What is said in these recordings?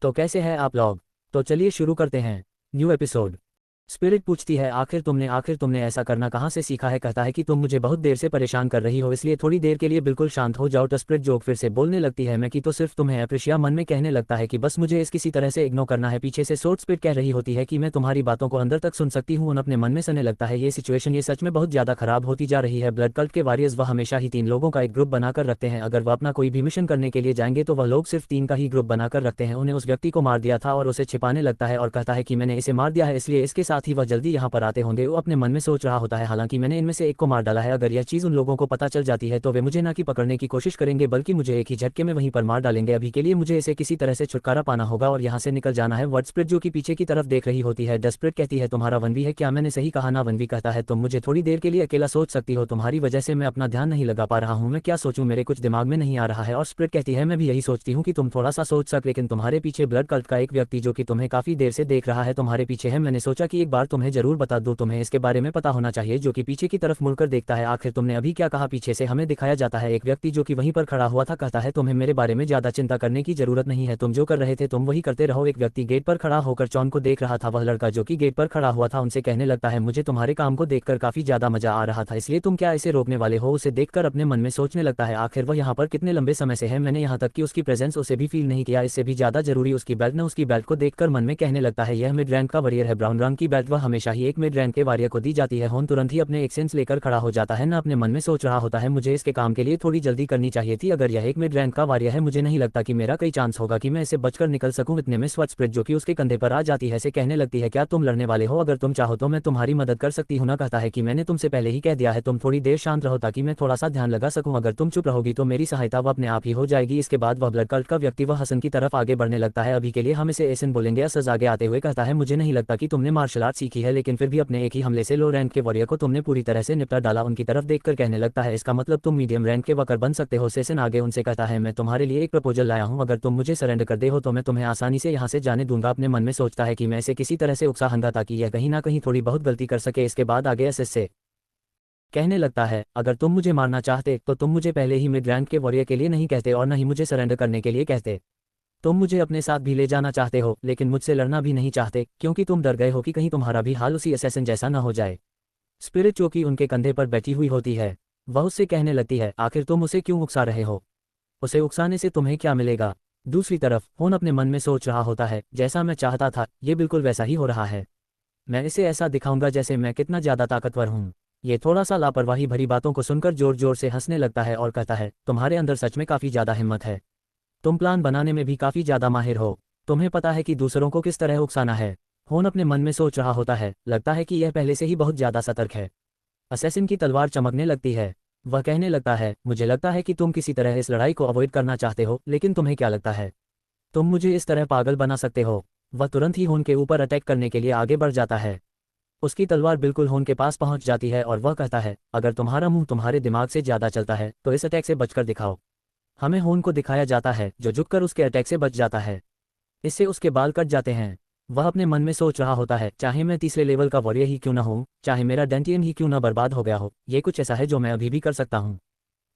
तो कैसे हैं आप लोग। तो चलिए शुरू करते हैं न्यू एपिसोड। स्पिरिट पूछती है, आखिर तुमने ऐसा करना कहाँ से सीखा है। कहता है कि तुम मुझे बहुत देर से परेशान कर रही हो, इसलिए थोड़ी देर के लिए बिल्कुल शांत हो जाओ। तो स्पिरिट जोक फिर से बोलने लगती है, मैं कि तो सिर्फ तुम्हें अप्रिशिया मन में कहने लगता है कि बस मुझे इस किसी तरह से इग्नोर करना है। पीछे से सोर्ट स्पिरिट कह रही होती है कि मैं तुम्हारी बातों को अंदर तक सुन सकती हूँ। अपने मन में सने लगता है ये सिचुएशन ये सच में बहुत ज्यादा खराब होती जा रही है। ब्लड कल्ट के वॉरियर्स वह हमेशा ही 3 लोगों का एक ग्रुप बनाकर रखते हैं। अगर वह अपना कोई भी मिशन करने के लिए जाएंगे तो वह लोग सिर्फ 3 का ही ग्रुप बनाकर रखते हैं। उन्हें उस व्यक्ति को मार दिया था और उसे छिपाने लगता है और कहता है कि मैंने इसे मार दिया है, इसलिए इसके साथ ही वह जल्दी यहाँ पर आते होंगे। वो अपने मन में सोच रहा होता है, हालांकि मैंने इनमें से एक को मार डाला है, अगर यह चीज़ उन लोगों को पता चल जाती है तो वे मुझे ना कि पकड़ने की कोशिश करेंगे बल्कि मुझे एक ही झटके में वहीं पर मार डालेंगे। अभी के लिए मुझे इसे किसी तरह से छुटकारा पाना होगा और यहाँ से निकल जाना है। वर्ड स्प्रिट जो कि पीछे की तरफ देख रही होती है, डेस्परेट कहती है तुम्हारा वनवी है क्या। मैंने सही कहा ना। वनवी कहता है तुम मुझे थोड़ी देर के लिए अकेला सोच सकती हो, तुम्हारी वजह से मैं अपना ध्यान नहीं लगा पा रहा हूँ, मैं क्या सोचूं मेरे कुछ दिमाग में नहीं आ रहा है। और स्प्रिट कहती है मैं भी यही सोचती हूँ कि तुम थोड़ा सा सोच सक, लेकिन तुम्हारे पीछे ब्लड कल्ट का एक व्यक्ति जो कि तुम्हें काफी देर से देख रहा है तुम्हारे पीछे है। मैंने सोचा कि एक बार तुम्हें जरूर बता दूं, तुम्हें इसके बारे में पता होना चाहिए। जो कि पीछे की तरफ मुड़कर देखता है, आखिर तुमने अभी क्या कहा। पीछे से हमें दिखाया जाता है एक व्यक्ति जो कि वहीं पर खड़ा हुआ था। कहता है तुम्हें मेरे बारे में ज्यादा चिंता करने की जरूरत नहीं है, तुम जो कर रहे थे तुम वही करते रहो। एक व्यक्ति गेट पर खड़ा होकर जॉन को देख रहा था। वह लड़का जो कि गेट पर खड़ा हुआ था उनसे कहने लगता है मुझे तुम्हारे काम को देखकर काफी ज्यादा मजा आ रहा था, इसलिए तुम क्या इसे रोकने वाले हो। उसे देखकर अपने मन में सोचने लगता है आखिर वह यहाँ पर कितने लंबे समय से है, मैंने यहाँ तक कि उसकी प्रेजेंस उसे भी फील नहीं किया। इससे भी ज्यादा जरूरी उसकी बेल्ट ने। उसकी बेल्ट को देखकर मन में कहने लगता है यह मिड रैंक का वॉरियर है। ब्राउन रंग की बेल्ट वह हमेशा ही एक मिड रैंक के वॉरियर को दी जाती है। होन तुरंत ही अपने एक सेंस लेकर खड़ा हो जाता है ना। अपने मन में सोच रहा होता है मुझे इसके काम के लिए थोड़ी जल्दी करनी चाहिए थी, अगर यह एक मिड रैंक का वॉरियर है मुझे नहीं लगता कि मेरा कोई चांस होगा कि मैं इसे बचकर निकल सकूं। इतने में स्वॉर्ड स्प्रिट जो कि उसके कंधे पर आ जाती है से कहने लगती है क्या तुम लड़ने वाले हो, अगर तुम चाहो तो मैं तुम्हारी मदद कर सकती हूँ ना। कहता है कि मैंने तुमसे पहले ही कह दिया है, तुम थोड़ी देर शांत रहो ताकि मैं थोड़ा सा ध्यान लगा सकूं, अगर तुम चुप रहोगी तो मेरी सहायता वह अपने आप ही हो जाएगी। इसके बाद वह ब्लड कल्ट का व्यक्ति वह हसन की तरफ आगे बढ़ने लगता है। अभी के लिए हम इसे एसन बोलेंगे। असज आगे आते हुए कहता है मुझे नहीं लगता कि तुमने मार्शल आर्ट सीखी है, लेकिन फिर भी अपने एक ही हमले से लो रैंक के वॉरियर को तुमने पूरी तरह से निपटा डाला। उनकी तरफ देखकर कहने लगता है इसका मतलब तुम मीडियम रैंक के वर्कर बन सकते हो। सेसन आगे उनसे कहता है मैं तुम्हारे लिए एक प्रपोजल लाया हूं, अगर तुम मुझे सरेंडर कर दे हो तो मैं तुम्हें आसानी से यहाँ से जाने दूंगा। अपने मन में सोचता है कि मैं इसे किसी तरह से उकसाऊंगा ताकि यह कहीं ना कहीं थोड़ी बहुत गलती कर सके। इसके बाद आगे एसएस से कहने लगता है अगर तुम मुझे मारना चाहते तो तुम मुझे पहले ही मिड रैंक के वॉरियर के लिए नहीं कहते और न ही मुझे सरेंडर करने के लिए कहते। तुम मुझे अपने साथ भी ले जाना चाहते हो लेकिन मुझसे लड़ना भी नहीं चाहते, क्योंकि तुम डर गए हो कि कहीं तुम्हारा भी हाल उसी असैसिन जैसा न हो जाए। स्पिरिट जो कि उनके कंधे पर बैठी हुई होती है वह उससे कहने लगती है आखिर तुम उसे क्यों उकसा रहे हो, उसे उकसाने से तुम्हें क्या मिलेगा। दूसरी तरफ होन अपने मन में सोच रहा होता है जैसा मैं चाहता था ये बिल्कुल वैसा ही हो रहा है, मैं इसे ऐसा दिखाऊंगा जैसे मैं कितना ज्यादा ताकतवर हूँ। ये थोड़ा सा लापरवाही भरी बातों को सुनकर जोर जोर से हंसने लगता है और कहता है तुम्हारे अंदर सच में काफी ज्यादा हिम्मत है, तुम प्लान बनाने में भी काफी ज्यादा माहिर हो, तुम्हें पता है कि दूसरों को किस तरह उकसाना है। होन अपने मन में सोच रहा होता है लगता है कि यह पहले से ही बहुत ज्यादा सतर्क है। असैसिन की तलवार चमकने लगती है। वह कहने लगता है मुझे लगता है कि तुम किसी तरह इस लड़ाई को अवॉइड करना चाहते हो, लेकिन तुम्हें क्या लगता है तुम मुझे इस तरह पागल बना सकते हो। वह तुरंत ही होन के ऊपर अटैक करने के लिए आगे बढ़ जाता है। उसकी तलवार बिल्कुल होन के पास पहुंच जाती है और वह कहता है अगर तुम्हारा मुंह तुम्हारे दिमाग से ज्यादा चलता है तो इस अटैक से बचकर दिखाओ। हमें होन को दिखाया जाता है जो झुककर उसके अटैक से बच जाता है, इससे उसके बाल कट जाते हैं। वह अपने मन में सोच रहा होता है चाहे मैं तीसरे लेवल का वॉरियर ही क्यों ना हूँ, चाहे मेरा डेंटियन ही क्यों ना बर्बाद हो गया हो, ये कुछ ऐसा है जो मैं अभी भी कर सकता हूँ।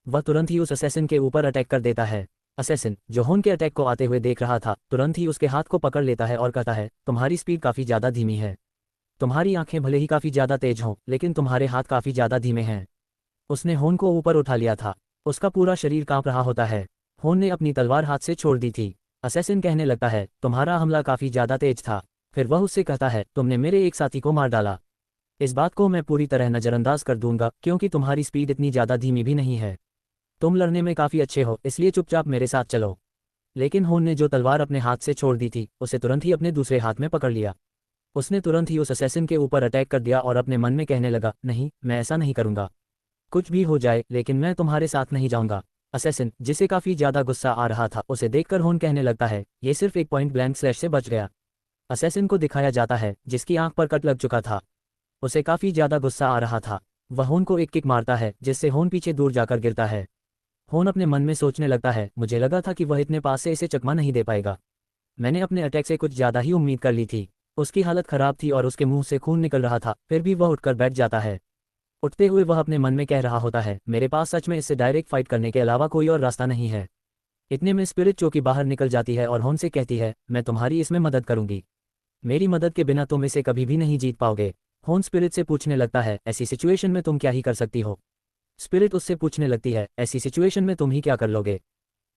वह तुरंत ही उस असैसिन के ऊपर अटैक कर देता है। असैसिन जो होन के अटैक को आते हुए देख रहा था तुरंत ही उसके हाथ को पकड़ लेता है और कहता है तुम्हारी स्पीड काफ़ी ज़्यादा धीमी है, तुम्हारी आंखें भले ही काफ़ी ज़्यादा तेज हों लेकिन तुम्हारे हाथ काफ़ी ज़्यादा धीमे हैं। उसने होन को ऊपर उठा लिया था, उसका पूरा शरीर कांप रहा होता है। होन ने अपनी तलवार हाथ से छोड़ दी थी। असैसिन कहने लगता है तुम्हारा हमला काफ़ी ज़्यादा तेज था। फिर वह उससे कहता है तुमने मेरे एक साथी को मार डाला, इस बात को मैं पूरी तरह नज़रअंदाज कर दूंगा क्योंकि तुम्हारी स्पीड इतनी ज़्यादा धीमी भी नहीं है, तुम लड़ने में काफ़ी अच्छे हो, इसलिए चुपचाप मेरे साथ चलो। लेकिन होन ने जो तलवार अपने हाथ से छोड़ दी थी उसे तुरंत ही अपने दूसरे हाथ में पकड़ लिया। उसने तुरंत ही उस असैसिन के ऊपर अटैक कर दिया और अपने मन में कहने लगा नहीं मैं ऐसा नहीं करूंगा, कुछ भी हो जाए लेकिन मैं तुम्हारे साथ नहीं जाऊंगा। असैसिन जिसे काफ़ी ज़्यादा गुस्सा आ रहा था उसे देखकर होन कहने लगता है ये सिर्फ एक पॉइंट ब्लैंक स्लैश से बच गया। असैसिन को दिखाया जाता है जिसकी आंख पर कट लग चुका था, उसे काफ़ी ज़्यादा गुस्सा आ रहा था। वह होन को एक किक मारता है जिससे होन पीछे दूर जाकर गिरता है। होन अपने मन में सोचने लगता है मुझे लगा था कि वह इतने पास से इसे चकमा नहीं दे पाएगा, मैंने अपने अटैक से कुछ ज़्यादा ही उम्मीद कर ली थी। उसकी हालत ख़राब थी और उसके मुंह से खून निकल रहा था, फिर भी वह उठकर बैठ जाता है। उठते हुए वह अपने मन में कह रहा होता है मेरे पास सच में इससे डायरेक्ट फाइट करने के अलावा कोई और रास्ता नहीं है, इतने में स्पिरिट चौकी बाहर निकल जाती है और हॉर्न से कहती है, मैं तुम्हारी इसमें मदद करूंगी। मेरी मदद के बिना तुम इसे कभी भी नहीं जीत पाओगे। हॉर्न स्पिरिट से पूछने लगता है, ऐसी सिचुएशन में तुम क्या ही कर सकती हो? स्पिरिट उससे पूछने लगती है, ऐसी सिचुएशन में तुम ही क्या कर लोगे?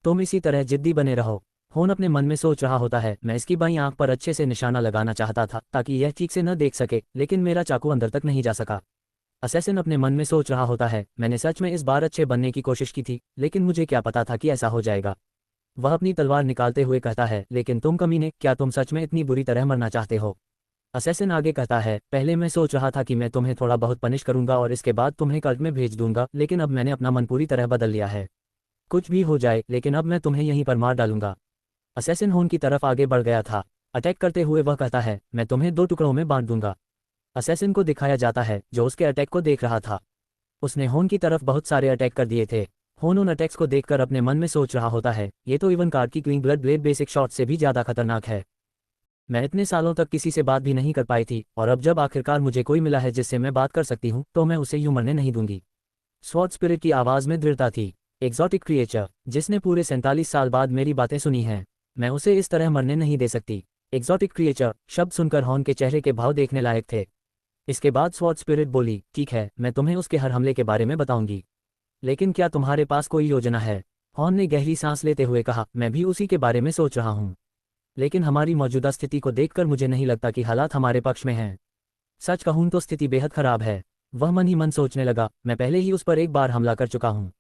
तुम इसी तरह जिद्दी बने रहो। हॉर्न अपने मन में सोच रहा होता है, मैं इसकी बाईं आंख पर अच्छे से निशाना लगाना चाहता था ताकि यह ठीक से न देख सके, लेकिन मेरा चाकू अंदर तक नहीं जा सका। असैसिन अपने मन में सोच रहा होता है, मैंने सच में इस बार अच्छे बनने की कोशिश की थी, लेकिन मुझे क्या पता था कि ऐसा हो जाएगा। वह अपनी तलवार निकालते हुए कहता है, लेकिन तुम कमीने, क्या तुम सच में इतनी बुरी तरह मरना चाहते हो? असैसिन आगे कहता है, पहले मैं सोच रहा था कि मैं तुम्हें थोड़ा बहुत पनिश करूंगा और इसके बाद तुम्हें कल्ट में भेज दूंगा, लेकिन अब मैंने अपना मन पूरी तरह बदल लिया है। कुछ भी हो जाए, लेकिन अब मैं तुम्हें यहीं पर मार डालूंगा। असैसिन हॉर्न की तरफ आगे बढ़ गया था। अटैक करते हुए वह कहता है, मैं तुम्हें 2 टुकड़ों में बांट दूंगा। असैसिन को दिखाया जाता है जो उसके अटैक को देख रहा था। उसने हॉर्न की तरफ बहुत सारे अटैक कर दिए थे। हॉर्न उन अटैक्स को देखकर अपने मन में सोच रहा होता है, ये तो इवन कार की Qing blood blade basic shot से भी ज़्यादा खतरनाक है। मैं इतने सालों तक किसी से बात भी नहीं कर पाई थी, और अब जब आखिरकार मुझे कोई मिला है जिससे मैं बात कर सकती हूँ, तो मैं उसे यूं मरने नहीं दूंगी। स्वॉर्ड स्पिरिट की आवाज़ में दृढ़ता थी। एक्सोटिक क्रिएचर जिसने पूरे 47 साल बाद मेरी बातें सुनी हैं, मैं उसे इस तरह मरने नहीं दे सकती। एक्सोटिक क्रिएचर शब्द सुनकर हॉर्न के चेहरे के भाव देखने लायक थे। इसके बाद स्वॉर्ड स्पिरिट बोली, ठीक है, मैं तुम्हें उसके हर हमले के बारे में बताऊंगी, लेकिन क्या तुम्हारे पास कोई योजना है? हॉर्न ने गहरी सांस लेते हुए कहा, मैं भी उसी के बारे में सोच रहा हूँ, लेकिन हमारी मौजूदा स्थिति को देखकर मुझे नहीं लगता कि हालात हमारे पक्ष में हैं। सच कहूँ तो स्थिति बेहद खराब है। वह मन ही मन सोचने लगा, मैं पहले ही उस पर एक बार हमला कर चुका हूँ।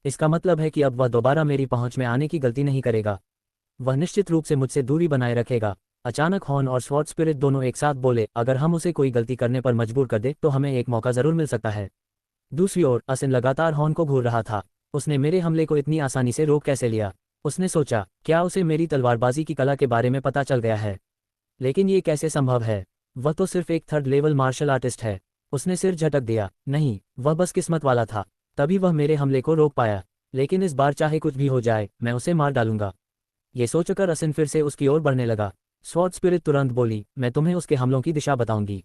इसका मतलब है कि अब वह दोबारा मेरी पहुंच में आने की गलती नहीं करेगा। वह निश्चित रूप से मुझसे दूरी बनाए रखेगा। अचानक हॉर्न और स्वॉर्ड स्पिरिट दोनों एक साथ बोले, अगर हम उसे कोई गलती करने पर मजबूर कर दे तो हमें एक मौका जरूर मिल सकता है। दूसरी ओर असिन लगातार हॉर्न को घूर रहा था। उसने मेरे हमले को इतनी आसानी से रोक कैसे लिया? उसने सोचा, क्या उसे मेरी तलवारबाजी की कला के बारे में पता चल गया है? लेकिन ये कैसे संभव है? वह तो सिर्फ एक 3rd लेवल मार्शल आर्टिस्ट है। उसने सिर झटक दिया, नहीं, वह बस किस्मत वाला था। तभी वह मेरे हमले को रोक पाया, लेकिन इस बार चाहे कुछ भी हो जाए, मैं उसे मार डालूंगा। ये सोचकर असिन फिर से उसकी ओर बढ़ने लगा। स्वॉर्ड स्पिरिट तुरंत बोली, मैं तुम्हें उसके हमलों की दिशा बताऊंगी।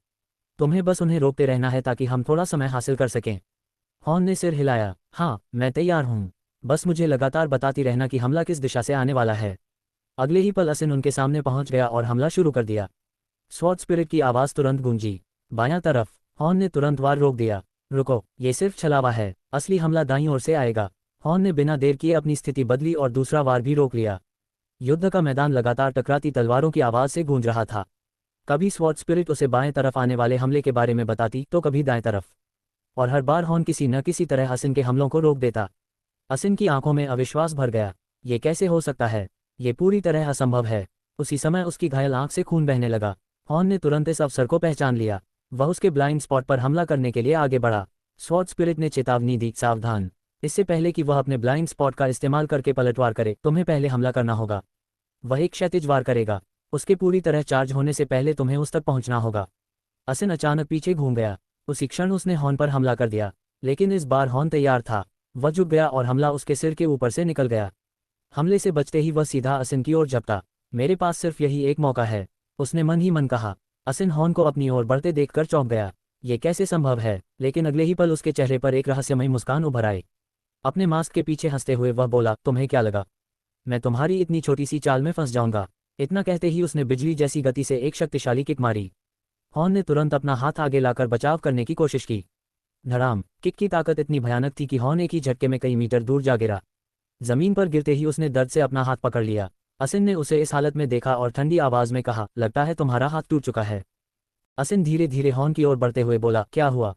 तुम्हें बस उन्हें रोकते रहना है ताकि हम थोड़ा समय हासिल कर सकें। हॉर्न ने सिर हिलाया, हाँ, मैं तैयार हूँ। बस मुझे लगातार बताती रहना कि हमला किस दिशा से आने वाला है। अगले ही पल असिन उनके सामने पहुंच गया और हमला शुरू कर दिया। स्वॉर्ड स्पिरिट की आवाज़ तुरंत गूंजी, बायां तरफ। हॉर्न ने तुरंत वार रोक दिया। रुको, ये सिर्फ छलावा है, असली हमला दाईं ओर से आएगा। हॉर्न ने बिना देर किए अपनी स्थिति बदली और दूसरा वार भी रोक लिया। युद्ध का मैदान लगातार टकराती तलवारों की आवाज़ से गूंज रहा था। कभी स्वॉर्ड स्पिरिट उसे बाएं तरफ आने वाले हमले के बारे में बताती तो कभी दाएं तरफ, और हर बार हॉर्न किसी न किसी तरह असिन के हमलों को रोक देता। असिन की आंखों में अविश्वास भर गया। ये कैसे हो सकता है? ये पूरी तरह असंभव है। उसी समय उसकी घायल आंख से खून बहने लगा। हॉर्न ने तुरंत इस अवसर को पहचान लिया। वह उसके ब्लाइंड स्पॉट पर हमला करने के लिए आगे बढ़ा। स्वॉर्ड स्पिरिट ने चेतावनी दी, सावधान। इससे पहले कि वह अपने ब्लाइंड स्पॉट का इस्तेमाल करके पलटवार करे, तुम्हें पहले हमला करना होगा। वह एक क्षैतिज वार करेगा। उसके पूरी तरह चार्ज होने से पहले तुम्हें उस तक पहुंचना होगा। असिन अचानक पीछे घूम गया। उसी क्षण उसने हॉर्न पर हमला कर दिया, लेकिन इस बार हॉर्न तैयार था। वह झुक गया और हमला उसके सिर के ऊपर से निकल गया। हमले से बचते ही वह सीधा असिन की ओर झपटा। मेरे पास सिर्फ यही एक मौका है, उसने मन ही मन कहा। असिन हॉर्न को अपनी ओर बढ़ते देखकर चौंक गया। ये कैसे संभव है? लेकिन अगले ही पल उसके चेहरे पर एक रहस्यमयी मुस्कान उभर आई। अपने मास्क के पीछे हंसते हुए वह बोला, तुम्हें क्या लगा मैं तुम्हारी इतनी छोटी सी चाल में फंस जाऊंगा? इतना कहते ही उसने बिजली जैसी गति से एक शक्तिशाली किक मारी। हॉर्न ने तुरंत अपना हाथ आगे लाकर बचाव करने की कोशिश की। धड़ाम! किक की ताकत इतनी भयानक थी कि हॉर्न एक ही झटके में कई मीटर दूर जा गिरा। जमीन पर गिरते ही उसने दर्द से अपना हाथ पकड़ लिया। असिन ने उसे इस हालत में देखा और ठंडी आवाज में कहा, लगता है तुम्हारा हाथ टूट चुका है। असिन धीरे धीरे हॉर्न की ओर बढ़ते हुए बोला, क्या हुआ?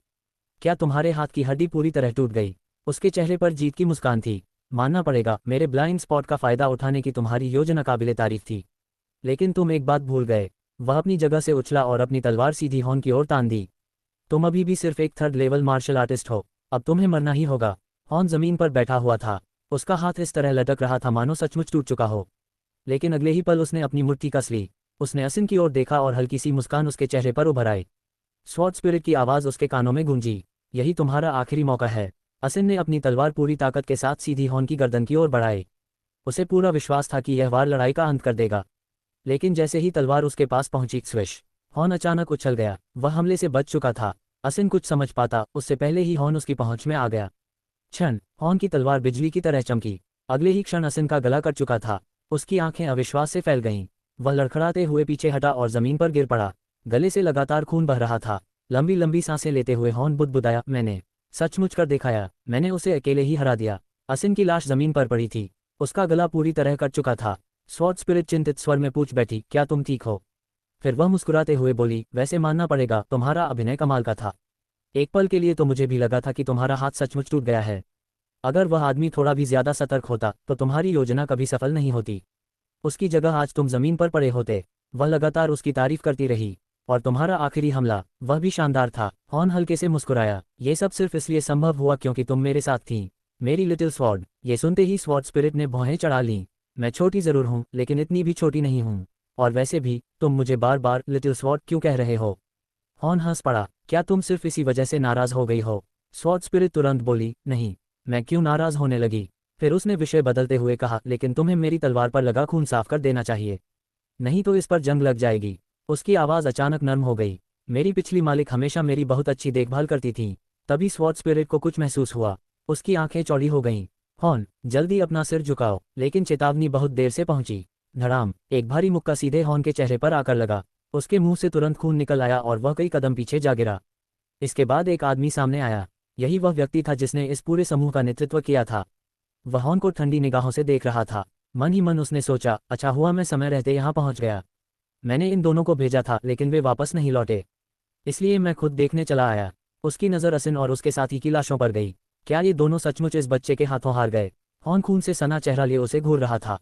क्या तुम्हारे हाथ की हड्डी पूरी तरह टूट गई? उसके चेहरे पर जीत की मुस्कान थी। मानना पड़ेगा, मेरे ब्लाइंड स्पॉट का फायदा उठाने की तुम्हारी योजना काबिले तारीफ थी, लेकिन तुम एक बात भूल गए। वह अपनी जगह से उछला और अपनी तलवार सीधी हॉर्न की ओर तान दी। तुम अभी भी सिर्फ एक 3rd लेवल मार्शल आर्टिस्ट हो, अब तुम्हें मरना ही होगा। हॉर्न जमीन पर बैठा हुआ था। उसका हाथ इस तरह लटक रहा था मानो सचमुच टूट चुका हो, लेकिन अगले ही पल उसने अपनी मुट्ठी कस ली। उसने असिन की ओर देखा और हल्की सी मुस्कान उसके चेहरे पर उभर आई। स्वॉर्ड स्पिरिट की आवाज़ उसके कानों में गूंजी, यही तुम्हारा आखिरी मौका है। असिन ने अपनी तलवार पूरी ताकत के साथ सीधी हॉर्न की गर्दन की ओर बढ़ाई। उसे पूरा विश्वास था कि यह वार लड़ाई का अंत कर देगा, लेकिन जैसे ही तलवार उसके पास पहुंची, स्विश! हॉर्न अचानक उछल गया। वह हमले से बच चुका था। असिन कुछ समझ पाता उससे पहले ही हॉर्न उसकी पहुंच में आ गया। क्षण! हॉर्न की तलवार बिजली की तरह चमकी। अगले ही क्षण असिन का गला कट चुका था। उसकी आंखें अविश्वास से फैल गईं। वह लड़खड़ाते हुए पीछे हटा और जमीन पर गिर पड़ा। गले से लगातार खून बह रहा था। लंबी लंबी सांसें लेते हुए हॉर्न बुदबुदाया, मैंने सचमुच कर दिखाया, मैंने उसे अकेले ही हरा दिया। असिन की लाश जमीन पर पड़ी थी। उसका गला पूरी तरह कट चुका था। स्वॉर्ड स्पिरिट चिंतित स्वर में पूछ बैठी, क्या तुम ठीक हो? फिर वह मुस्कुराते हुए बोली, वैसे मानना पड़ेगा, तुम्हारा अभिनय कमाल का था। एक पल के लिए तो मुझे भी लगा था कि तुम्हारा हाथ सचमुच टूट गया है। अगर वह आदमी थोड़ा भी ज्यादा सतर्क होता तो तुम्हारी योजना कभी सफल नहीं होती। उसकी जगह आज तुम जमीन पर पड़े होते। वह लगातार उसकी तारीफ करती रही। और तुम्हारा आखिरी हमला, वह भी शानदार था। हॉर्न हल्के से मुस्कुराया, ये सब सिर्फ इसलिए संभव हुआ क्योंकि तुम मेरे साथ थी, मेरी लिटिल स्वॉर्ड। ये सुनते ही स्वॉर्ड स्पिरिट ने भौहें चढ़ा लीं। मैं छोटी जरूर हूँ, लेकिन इतनी भी छोटी नहीं हूँ। और वैसे भी तुम मुझे बार बार लिटिल स्वॉर्ड क्यों कह रहे हो? हॉर्न हंस पड़ा, क्या तुम सिर्फ इसी वजह से नाराज हो गई हो? स्वॉर्ड स्पिरिट तुरंत बोली, नहीं, मैं क्यों नाराज होने लगी? फिर उसने विषय बदलते हुए कहा, लेकिन तुम्हें मेरी तलवार पर लगा खून साफ कर देना चाहिए, नहीं तो इस पर जंग लग जाएगी। उसकी आवाज़ अचानक नर्म हो गई। मेरी पिछली मालिक हमेशा मेरी बहुत अच्छी देखभाल करती थी। तभी स्वॉर्ड स्पिरिट को कुछ महसूस हुआ। उसकी आंखें चौड़ी हो गईं। हॉर्न, जल्दी अपना सिर झुकाओ। लेकिन चेतावनी बहुत देर से पहुंची। धड़ाम, एक भारी मुक्का सीधे हॉर्न के चेहरे पर आकर लगा। उसके मुंह से तुरंत खून निकल आया और वह कई कदम पीछे जा गिरा। इसके बाद एक आदमी सामने आया। यही वह व्यक्ति था जिसने इस पूरे समूह का नेतृत्व किया था। वह हॉर्न को ठंडी निगाहों से देख रहा था। मन ही मन उसने सोचा, अच्छा हुआ मैं समय रहते यहाँ पहुंच गया। मैंने इन दोनों को भेजा था लेकिन वे वापस नहीं लौटे, इसलिए मैं खुद देखने चला आया। उसकी नज़र असिन और उसके साथी की लाशों पर गई। क्या ये दोनों सचमुच इस बच्चे के हाथों हार गए? हॉर्न खून से सना चेहरा लिए उसे घूर रहा था।